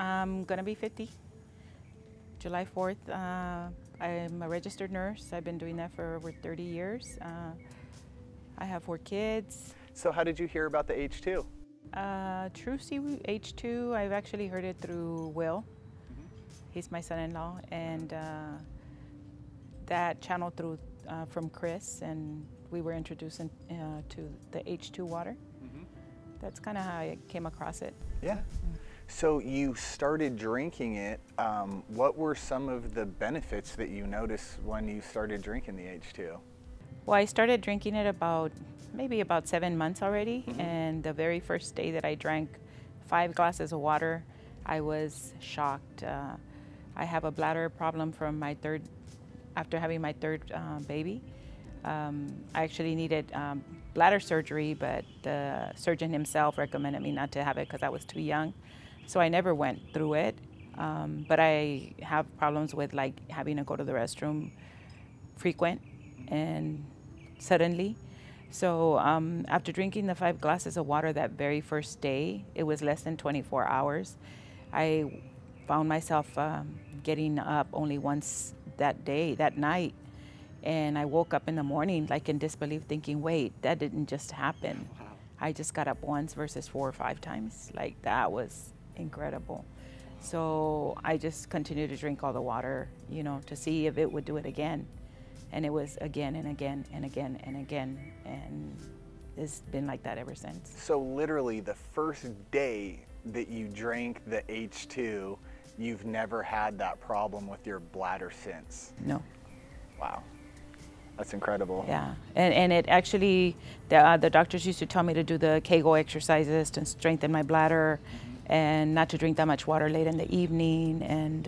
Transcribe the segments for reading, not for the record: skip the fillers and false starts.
I'm gonna be 50, July 4th. I'm a registered nurse. I've been doing that for over 30 years. I have 4 kids. So how did you hear about the H2? trusii H2, I've actually heard it through Will. He's my son-in-law, and that channel through from Chris, and we were introduced to the H2 water. That's kind of how I came across it. Yeah. So you started drinking it. What were some of the benefits that you noticed when you started drinking the H2? Well, I started drinking it maybe about 7 months already, and the very first day that I drank 5 glasses of water, I was shocked. I have a bladder problem from after having my third baby. I actually needed bladder surgery, but the surgeon himself recommended me not to have it because I was too young. So I never went through it. But I have problems with like having to go to the restroom frequent and suddenly. So after drinking the 5 glasses of water that very first day, it was less than 24 hours. I found myself getting up only once that night. And I woke up in the morning like in disbelief thinking, wait, that didn't just happen. Wow. I just got up once versus 4 or 5 times. Like that was incredible. So I just continued to drink all the water, you know, to see if it would do it again. And it was again and again and again and again. And it's been like that ever since. So literally the first day that you drank the H2, you've never had that problem with your bladder since? No. Wow. That's incredible. Yeah, and it actually, the doctors used to tell me to do the Kegel exercises to strengthen my bladder and not to drink that much water late in the evening. And,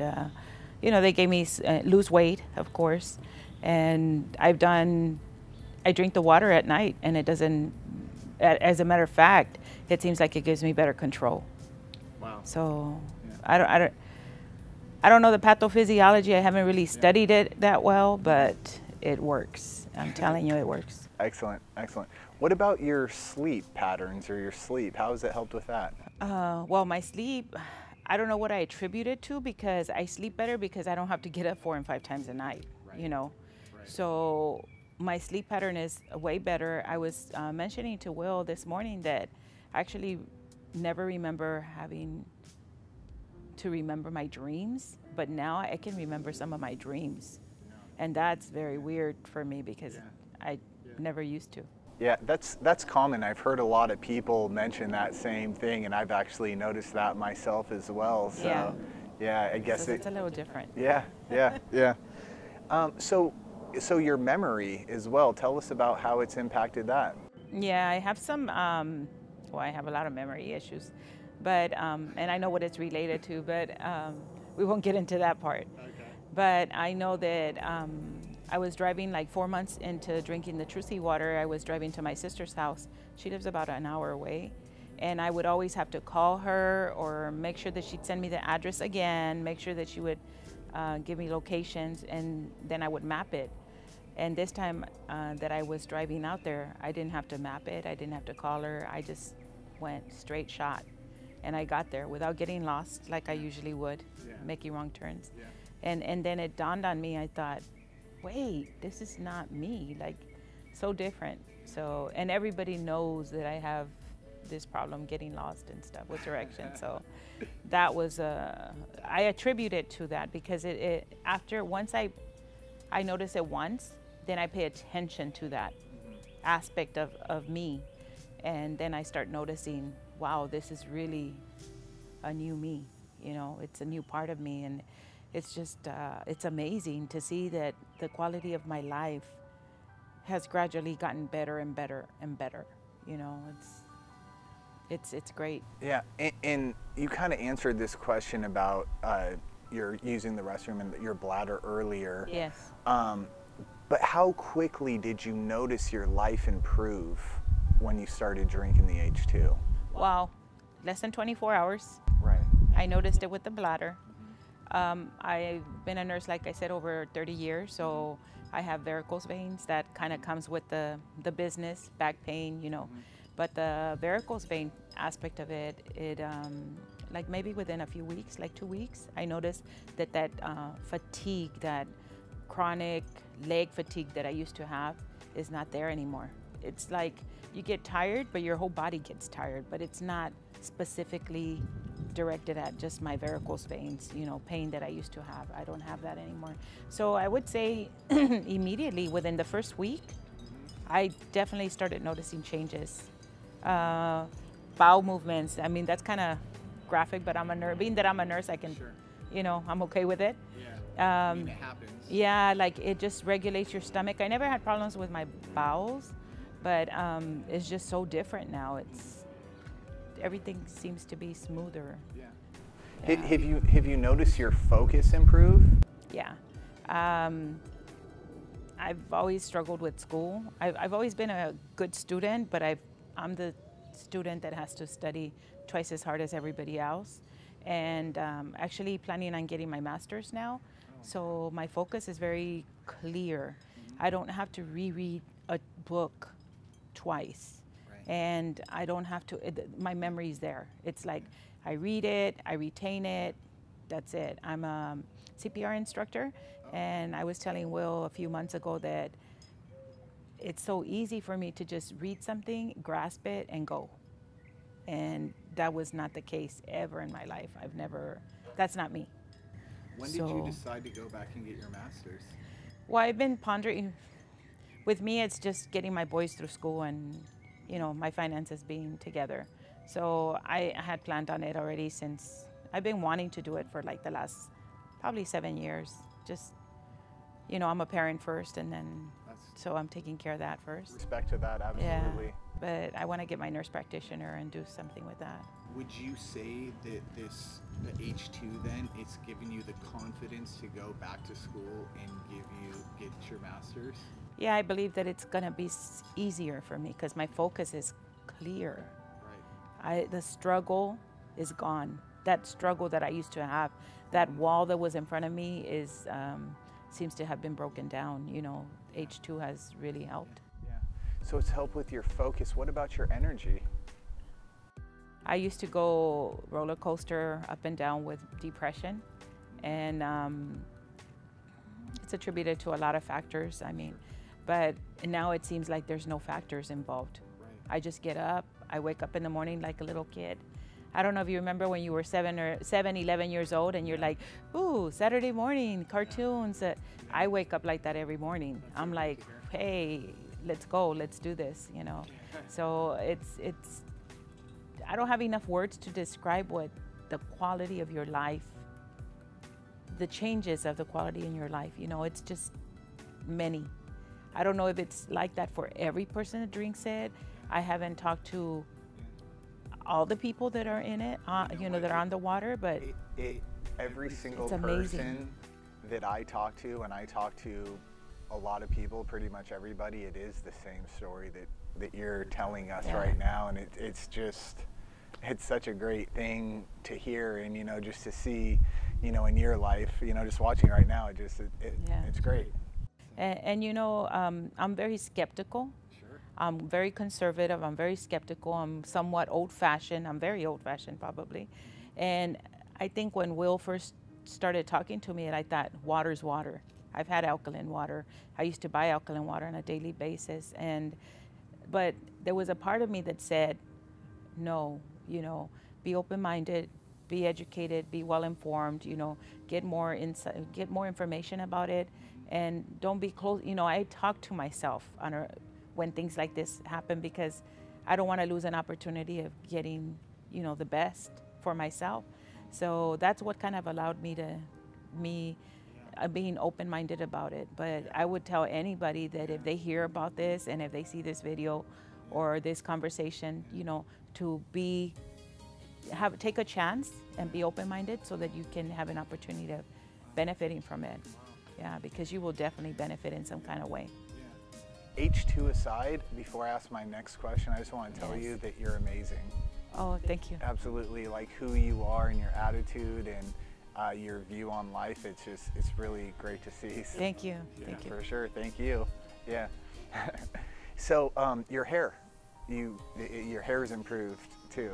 you know, they gave me lose weight, of course. And I drink the water at night, and it doesn't, as a matter of fact, it seems like it gives me better control. Wow. So yeah. I don't know the pathophysiology. I haven't really studied it that well, but it works. I'm telling you, it works. Excellent, excellent. What about your sleep patterns or your sleep? How has it helped with that? Well, my sleep, I don't know what I attribute it to, because I sleep better because I don't have to get up 4 and 5 times a night, you know. Right. So my sleep pattern is way better. I was mentioning to Will this morning that I actually never remember having to remember my dreams, but now I can remember some of my dreams. And that's very weird for me because I never used to. Yeah, that's common. I've heard a lot of people mention that same thing, and I've actually noticed that myself as well. So yeah, I guess it's a little different. Yeah. So your memory as well, tell us about how it's impacted that. Yeah, I have some, well, I have a lot of memory issues, but, and I know what it's related to, but we won't get into that part. Okay. But I know that I was driving like 4 months into drinking the trusii water. I was driving to my sister's house. She lives about an hour away. And I would always have to call her or make sure that she'd send me the address again, make sure that she would give me locations, and then I would map it. And this time that I was driving out there, I didn't have to map it. I didn't have to call her. I just went straight shot. And I got there without getting lost like I usually would, making wrong turns. Yeah. And then it dawned on me, I thought, wait, this is not me, like so different. So, and everybody knows that I have this problem getting lost and stuff with direction. So that was, I attribute it to that because once I notice it once, then I pay attention to that aspect of me. And then I start noticing, wow, this is really a new me, you know, it's a new part of me. And it's just, it's amazing to see that the quality of my life has gradually gotten better and better and better. You know, it's great. Yeah, and you kind of answered this question about your using the restroom and your bladder earlier. Yes. But how quickly did you notice your life improve when you started drinking the H2? Wow, less than 24 hours. Right. I noticed it with the bladder. I've been a nurse, like I said, over 30 years, so I have varicose veins. That kind of comes with the business, back pain, you know. But the varicose vein aspect of it, like maybe within a few weeks, like 2 weeks, I noticed that fatigue, that chronic leg fatigue that I used to have is not there anymore. It's like you get tired, but your whole body gets tired, but it's not specifically directed at just my varicose veins, pain that I used to have. I don't have that anymore. So I would say immediately within the first week, I definitely started noticing changes. Bowel movements, I mean, that's kind of graphic, but being that I'm a nurse, I can, sure. I'm okay with it. Yeah, I mean, it happens. Yeah, like it just regulates your stomach. I never had problems with my bowels, but it's just so different now. Everything seems to be smoother. Yeah. Have you noticed your focus improve? Yeah. I've always struggled with school. I've always been a good student, but I'm the student that has to study twice as hard as everybody else. And actually planning on getting my master's now. So my focus is very clear. I don't have to reread a book twice. Right. And I don't have to, my memory's there. It's like I read it, I retain it, that's it. I'm a CPR instructor, and I was telling Will a few months ago that it's so easy for me to just read something, grasp it, and go. And that was not the case ever in my life. That's not me. When did you decide to go back and get your master's? Well, I've been pondering. With me, it's just getting my boys through school and, my finances being together. So I had planned on it already since I've been wanting to do it for like the last probably 7 years. Just, I'm a parent first, and then so I'm taking care of that first. Respect to that, absolutely. Yeah, but I want to get my nurse practitioner and do something with that. Would you say that the H2 then, it's giving you the confidence to go back to school and get your master's? Yeah, I believe that it's going to be easier for me because my focus is clear. Right. The struggle is gone. That struggle that I used to have, that wall that was in front of me seems to have been broken down. H2 has really helped. Yeah. So it's helped with your focus. What about your energy? I used to go roller coaster up and down with depression, and it's attributed to a lot of factors. But now it seems like there's no factors involved. Right. I just get up, I wake up in the morning like a little kid. I don't know if you remember when you were 11 years old and you're like, ooh, Saturday morning, cartoons. I wake up like that every morning. I'm like, hey, let's go, let's do this, So I don't have enough words to describe what the quality of your life, the changes of the quality in your life, it's just many. I don't know if it's like that for every person that drinks it. I haven't talked to all the people that are in it, that are on the water, but every single person that I talk to, and I talk to a lot of people, pretty much everybody, it is the same story that you're telling us right now, and it's such a great thing to hear, and just to see, in your life, just watching right now, it's great. And I'm very skeptical. Sure. I'm very conservative. I'm very skeptical. I'm somewhat old-fashioned. I'm very old-fashioned, probably. And I think when Will first started talking to me, I thought, water's water. I've had alkaline water. I used to buy alkaline water on a daily basis. But there was a part of me that said, no, be open-minded, be educated, be well-informed, get more insight, get more information about it. And don't be close. I talk to myself when things like this happen because I don't want to lose an opportunity of getting, the best for myself. So that's what kind of allowed me being open-minded about it. But I would tell anybody that if they hear about this and if they see this video or this conversation, to take a chance and be open-minded so that you can have an opportunity of benefiting from it. Yeah, because you will definitely benefit in some kind of way. Yeah. H2 aside, before I ask my next question, I just want to tell you that you're amazing. Oh, thank you. Absolutely, like who you are and your attitude and your view on life, it's really great to see. Thank you. Thank you. For sure, thank you. Yeah. So your hair, your hair is improved too.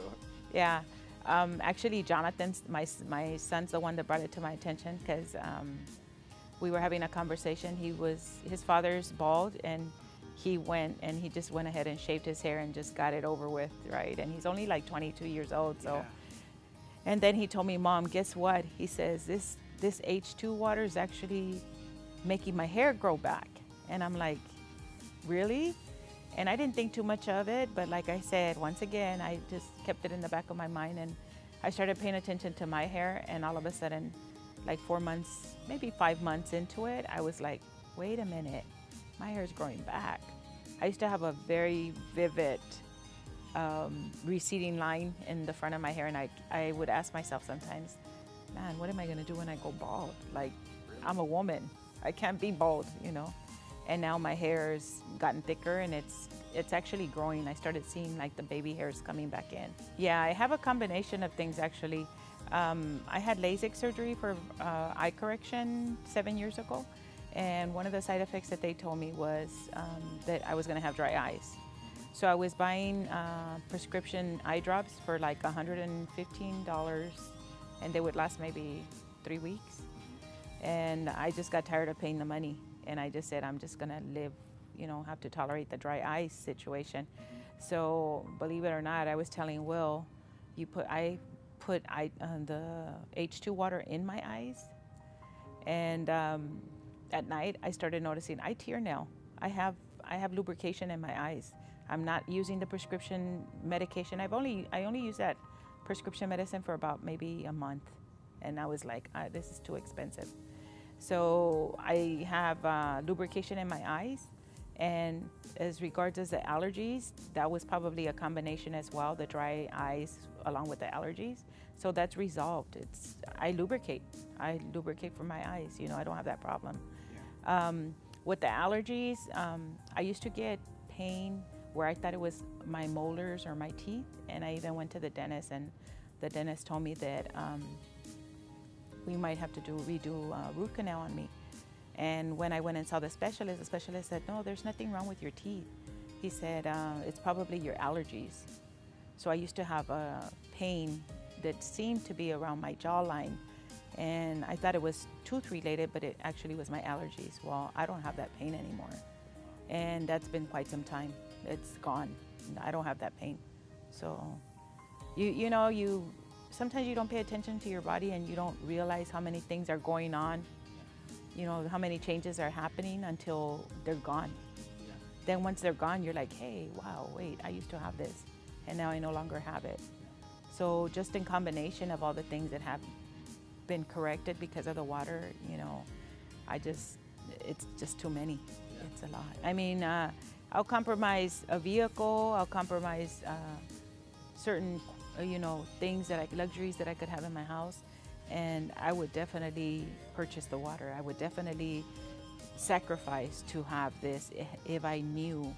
Yeah. Actually, Jonathan's, my son's the one that brought it to my attention, because we were having a conversation. His father's bald, and he just went ahead and shaved his hair and just got it over with, right? And he's only like 22 years old, so. Yeah. And then he told me, Mom, guess what? He says, this H2 water is actually making my hair grow back. And I'm like, really? And I didn't think too much of it, but like I said, once again, I just kept it in the back of my mind, and I started paying attention to my hair, and all of a sudden, like 4 months, maybe 5 months into it, I was like, wait a minute, my hair is growing back. I used to have a very vivid receding line in the front of my hair, and I would ask myself sometimes, man, what am I gonna do when I go bald? Like, I'm a woman, I can't be bald, you know? And now my hair's gotten thicker, and it's actually growing. I started seeing like the baby hairs coming back in. Yeah, I have a combination of things actually. I had LASIK surgery for eye correction 7 years ago, and one of the side effects that they told me was that I was gonna have dry eyes. So I was buying prescription eye drops for like $115, and they would last maybe 3 weeks. And I just got tired of paying the money. And I just said, I'm just gonna live, you know, have to tolerate the dry eye situation. So believe it or not, I was telling Will, I put the H2 water in my eyes. And at night, I started noticing I tear now. I have lubrication in my eyes. I'm not using the prescription medication. I only use that prescription medicine for about maybe a month. And I was like, this is too expensive. So I have lubrication in my eyes, and as regards as the allergies, that was probably a combination as well, the dry eyes along with the allergies. So that's resolved. I lubricate for my eyes, you know, I don't have that problem. Yeah. With the allergies, I used to get pain where I thought it was my molars or my teeth, and I even went to the dentist, and the dentist told me that we might have to redo a root canal on me. And when I went and saw the specialist said, no, there's nothing wrong with your teeth. He said, it's probably your allergies. So I used to have a pain that seemed to be around my jawline, and I thought it was tooth related, but it actually was my allergies. Well, I don't have that pain anymore. And that's been quite some time. It's gone. I don't have that pain. So, you know, sometimes you don't pay attention to your body, and you don't realize how many things are going on, you know, how many changes are happening until they're gone. Yeah. Then once they're gone, you're like, hey, wow, wait, I used to have this, and now I no longer have it. So just in combination of all the things that have been corrected because of the water, you know, it's just too many. Yeah. It's a lot. I mean, I'll compromise a vehicle, I'll compromise certain you know, luxuries that I could have in my house, and I would definitely purchase the water. I would definitely sacrifice to have this if I knew,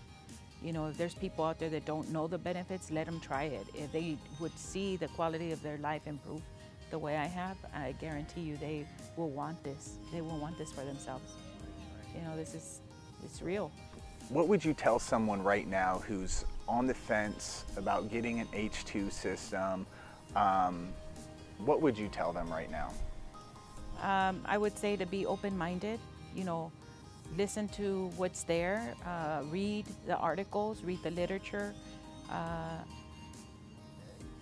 you know, if there's people out there that don't know the benefits, let them try it. If they would see the quality of their life improve the way I have, I guarantee you they will want this. They will want this for themselves. You know, it's real. What would you tell someone right now who's on the fence about getting an H2 system? What would you tell them right now? I would say to be open-minded, you know, listen to what's there, read the articles, read the literature,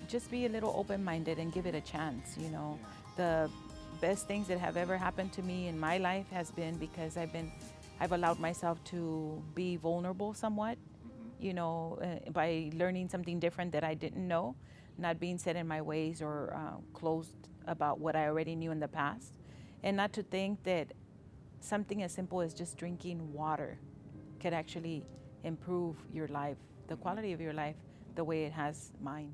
just be a little open-minded and give it a chance, you know. The best things that have ever happened to me in my life has been because I've allowed myself to be vulnerable somewhat, you know, by learning something different that I didn't know, not being set in my ways or closed about what I already knew in the past, and not to think that something as simple as just drinking water could actually improve your life, the quality of your life, the way it has mine.